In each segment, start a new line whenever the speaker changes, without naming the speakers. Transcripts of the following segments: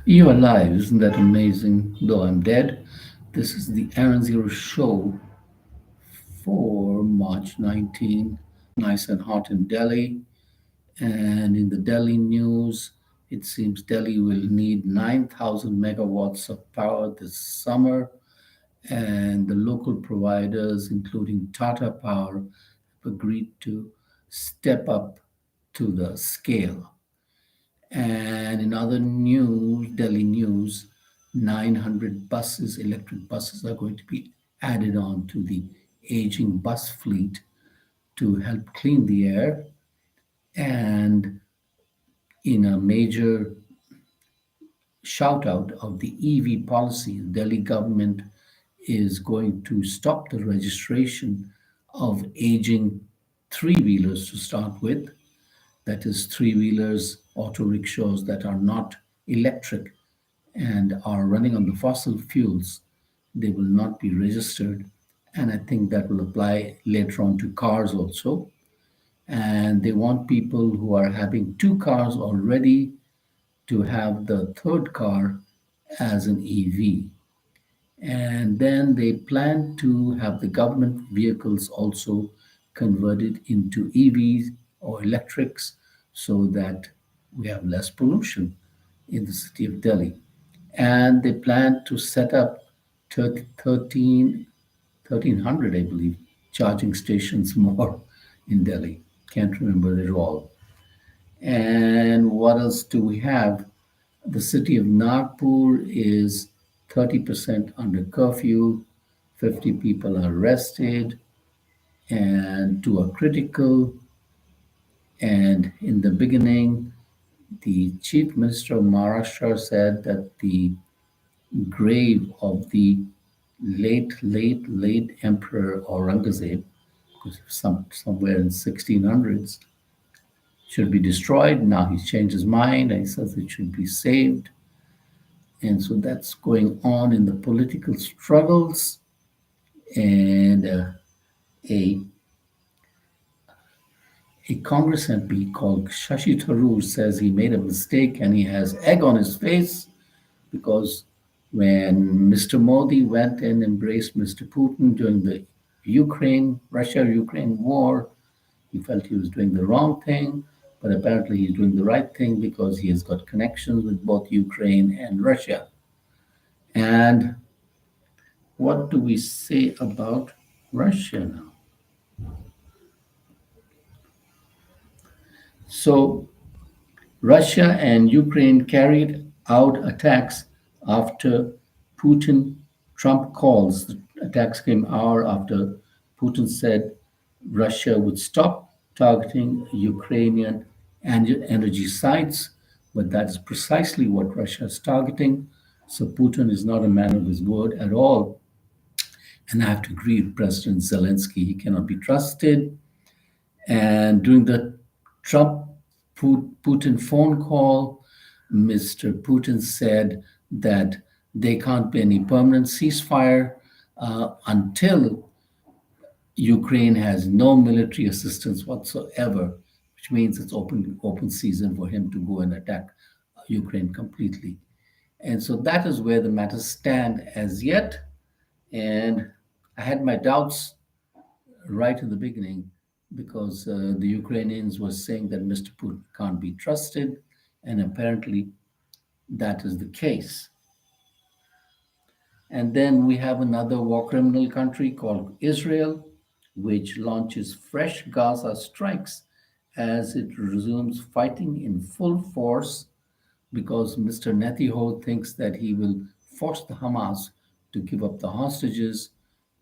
You're alive, isn't that amazing? Though I'm dead, this is the Aaron Zero show for March 19. Nice and hot in Delhi. And in the Delhi news, it seems Delhi will need 9,000 megawatts of power this summer. And the local providers, including Tata Power, have agreed to step up to the scale. And in other news, Delhi news, 900 buses, electric buses, are going to be added on to the aging bus fleet to help clean the air. And in a major shout out of the EV policy, the Delhi government is going to stop the registration of aging three wheelers to start with. That is, three wheelers, auto rickshaws that are not electric and are running on the fossil fuels, they will not be registered. And I think that will apply later on to cars also. And they want people who are having two cars already to have the third car as an EV. And then they plan to have the government vehicles also converted into EVs or electrics so that we have less pollution in the city of Delhi. And they plan to set up 1,300, I believe, charging stations more in Delhi. Can't remember it all. And what else do we have? The city of Nagpur is 30% under curfew, 50 people are arrested, and two are critical. And in the beginning, the chief minister of Maharashtra said that the grave of the late Emperor Aurangzeb, somewhere in 1600s, should be destroyed. Now he's changed his mind and he says it should be saved. And so that's going on in the political struggles. And a, a Congress MP called Shashi Tharoor says he made a mistake and he has egg on his face because when Mr. Modi went and embraced Mr. Putin during the Russia Ukraine war, he felt he was doing the wrong thing, but apparently he's doing the right thing because he has got connections with both Ukraine and Russia. And what do we say about Russia now? So, Russia and Ukraine carried out attacks after Putin, Trump calls. The attacks came hour after Putin said Russia would stop targeting Ukrainian energy sites, but that is precisely what Russia is targeting. So Putin is not a man of his word at all. And I have to agree with President Zelensky. He cannot be trusted. And during the Trump Putin phone call, Mr. Putin said that there can't be any permanent ceasefire until Ukraine has no military assistance whatsoever, which means it's open season for him to go and attack Ukraine completely. And so that is where the matters stand as yet. And I had my doubts right in the beginning because the Ukrainians were saying that Mr. Putin can't be trusted, and apparently that is the case. And then we have another war criminal country called Israel, which launches fresh Gaza strikes as it resumes fighting in full force because Mr. Netanyahu thinks that he will force the Hamas to give up the hostages,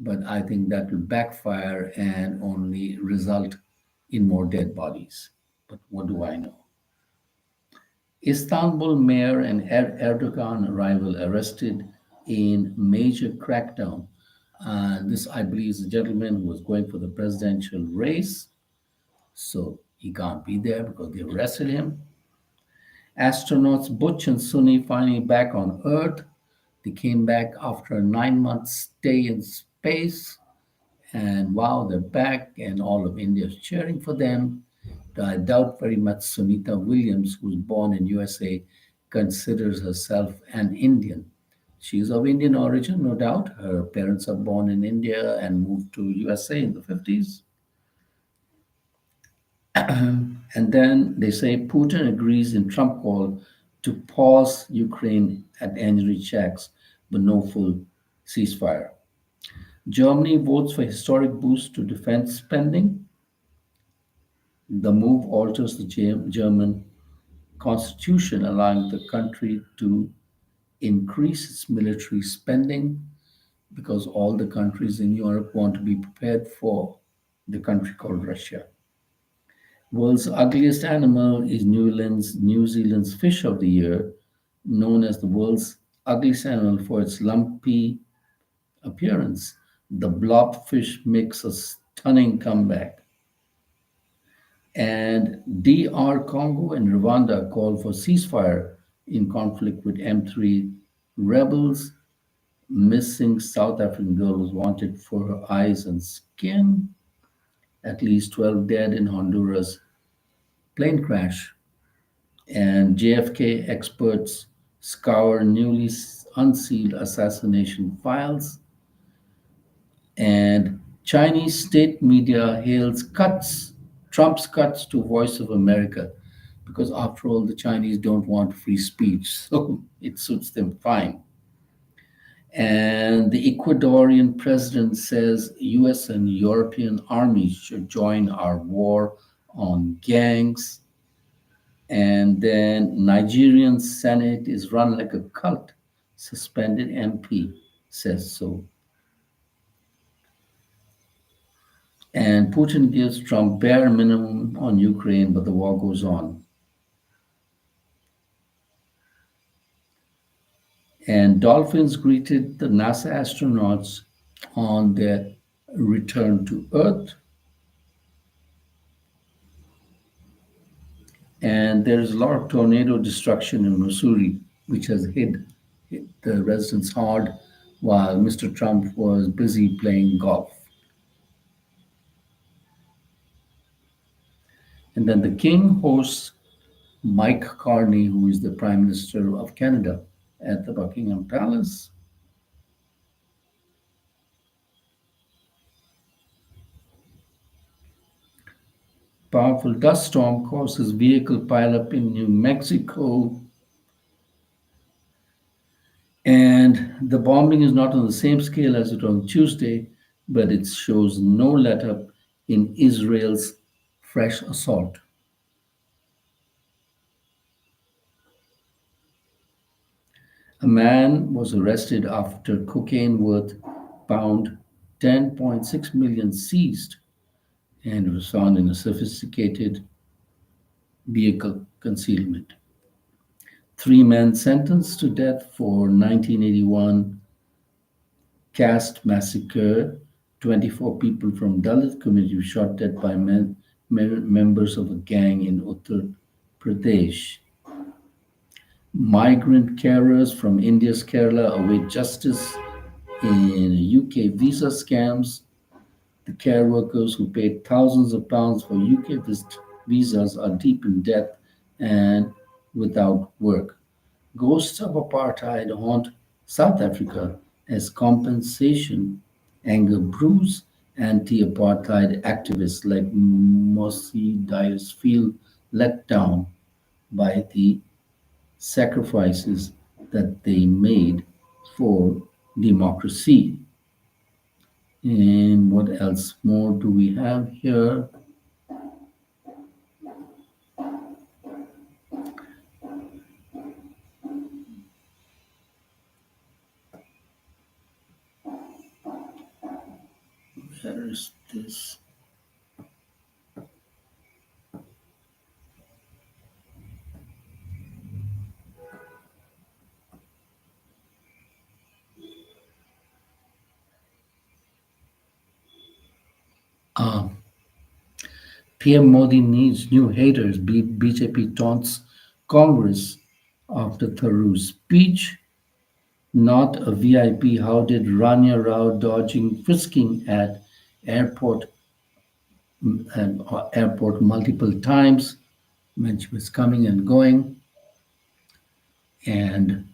but I think that will backfire and only result in more dead bodies. But what do I know? Istanbul mayor and Erdogan rival arrested in major crackdown. This, I believe, is a gentleman who was going for the presidential race, so he can't be there because they arrested him. Astronauts Butch and Suni finally back on Earth. They came back after a 9 month stay in space, and wow, they're back, and all of India is cheering for them. I doubt very much Sunita Williams, who was born in USA considers herself an Indian. She's of Indian origin, no doubt. Her parents are born in India and moved to USA in the 50s. And then they say Putin agrees in Trump call to pause Ukraine at energy checks, but no full ceasefire. Germany votes for historic boost to defense spending. The move alters the German constitution, allowing the country to increase its military spending because all the countries in Europe want to be prepared for the country called Russia. World's ugliest animal is New Zealand's fish of the year, known as the world's ugliest animal for its lumpy appearance. The blobfish makes a stunning comeback. And DR Congo and Rwanda call for ceasefire in conflict with M3 rebels. Missing South African girl was wanted for her eyes and skin. At least 12 dead in Honduras plane crash. And JFK experts scour newly unsealed assassination files. And Chinese state media hails Trump's cuts to Voice of America, because after all, the Chinese don't want free speech, so it suits them fine. And the Ecuadorian president says US and European armies should join our war on gangs. And then Nigerian Senate is run like a cult. Suspended MP says so. And Putin gives Trump bare minimum on Ukraine, but the war goes on. And dolphins greeted the NASA astronauts on their return to Earth. And there's a lot of tornado destruction in Missouri, which has hit the residents hard while Mr. Trump was busy playing golf. And then the king hosts Mike Carney, who is the Prime Minister of Canada, at the Buckingham Palace. Powerful dust storm causes vehicle pileup in New Mexico. And the bombing is not on the same scale as it on Tuesday, but it shows no let up in Israel's fresh assault. A man was arrested after cocaine worth pound 10.6 million seized, and it was found in a sophisticated vehicle concealment. Three men sentenced to death for 1981 caste massacre. 24 people from Dalit community were shot dead by members of a gang in Uttar Pradesh. Migrant carers from India's Kerala await justice in UK visa scams. The care workers who paid thousands of pounds for UK visas are deep in debt and without work. Ghosts of apartheid haunt South Africa as compensation anger brews. Anti-apartheid activists like Mosi Dias feel let down by the sacrifices that they made for democracy. And what else more do we have here? Where is this? Ah, PM Modi needs new haters. BJP taunts Congress after Tharoor's speech. Not a VIP. How did Rania Rao dodging frisking at airport airport multiple times when she was coming and going? and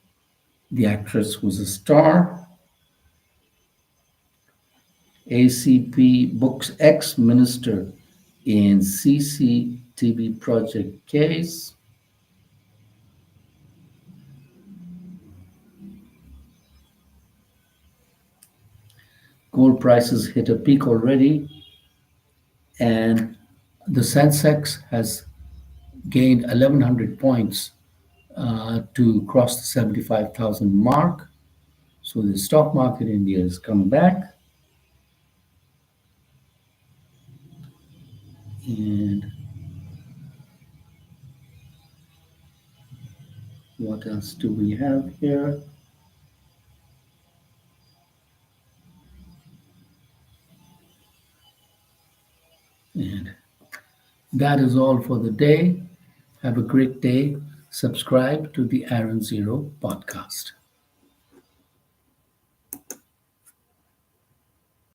the actress was a star. ACP books ex-minister in CCTV project case. Gold prices hit a peak already, and the Sensex has gained 1,100 points to cross the 75,000 mark. So the stock market in India has come back. And what else do we have here? And that is all for the day. Have a great day. Subscribe to the Aaron Zero podcast.